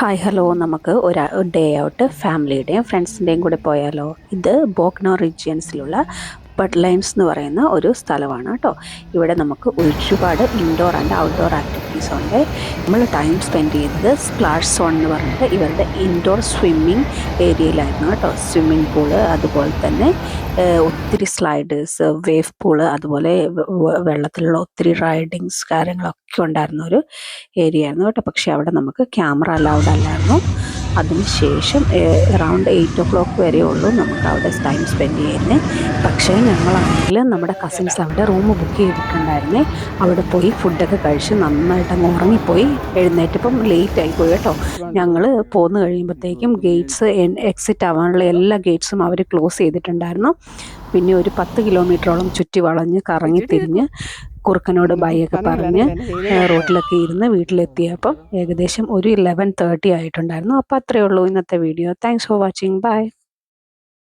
Hi hello നമുക്ക് ഒരു day out ഫാമിലിയുടെയും ഫ്രണ്ട്സിൻ്റെയും കൂടെ പോയാലോ. ഇത് ബോക്നോ റീജിയൻസിലുള്ള ബഡ് ലൈൻസ് എന്ന് പറയുന്ന ഒരു സ്ഥലമാണ് കേട്ടോ. ഇവിടെ നമുക്ക് ഒരുപാട് ഇൻഡോർ ആൻഡ് ഔട്ട്ഡോർ ആക്ടിവിറ്റീസ് ഉണ്ട്. നമ്മൾ ടൈം സ്പെൻഡ് ചെയ്തത് സ്പ്ലാഷ് സോൺ എന്ന് പറഞ്ഞിട്ട് ഇവരുടെ ഇൻഡോർ സ്വിമ്മിങ് ഏരിയയിലായിരുന്നു കേട്ടോ. സ്വിമ്മിങ് പൂള്, അതുപോലെ തന്നെ ഒത്തിരി സ്ലൈഡേഴ്സ്, വേവ് പൂള്, അതുപോലെ വെള്ളത്തിലുള്ള ഒത്തിരി റൈഡിങ്സ് കാര്യങ്ങളൊക്കെ ഉണ്ടായിരുന്ന ഒരു ഏരിയ ആയിരുന്നു കേട്ടോ. പക്ഷേ അവിടെ നമുക്ക് ക്യാമറ അലൗഡ് അല്ലായിരുന്നു. അതിനുശേഷം അറൗണ്ട് 8 o'clock വരെ ഉള്ളൂ നമുക്ക് അവിടെ ടൈം സ്പെൻഡ് ചെയ്യുന്നത്. പക്ഷേ ഞങ്ങളാണെങ്കിൽ നമ്മുടെ കസിൻസ് അവിടെ റൂം ബുക്ക് ചെയ്തിട്ടുണ്ടായിരുന്നേ. അവിടെ പോയി ഫുഡൊക്കെ കഴിച്ച് നന്നായിട്ട് അങ്ങ് ഉറങ്ങിപ്പോയി. എഴുന്നേറ്റപ്പം ലേറ്റ് ആയിപ്പോയി കേട്ടോ. ഞങ്ങൾ പോന്നു കഴിയുമ്പോഴത്തേക്കും ഗേറ്റ്സ് എക്സിറ്റ് ആവാനുള്ള എല്ലാ ഗേറ്റ്സും അവർ ക്ലോസ് ചെയ്തിട്ടുണ്ടായിരുന്നു. പിന്നെ ഒരു 10 കിലോമീറ്ററോളം ചുറ്റി വളഞ്ഞ് കറങ്ങി തിരിഞ്ഞ് കുറുക്കനോട് ബൈ ഒക്കെ പറഞ്ഞ് റോട്ടിലൊക്കെ ഇരുന്ന് വീട്ടിലെത്തിയപ്പം ഏകദേശം ഒരു 11:30 ആയിട്ടുണ്ടായിരുന്നു. അപ്പോൾ അത്രയേ ഉള്ളൂ ഇന്നത്തെ video. Thanks for watching. By.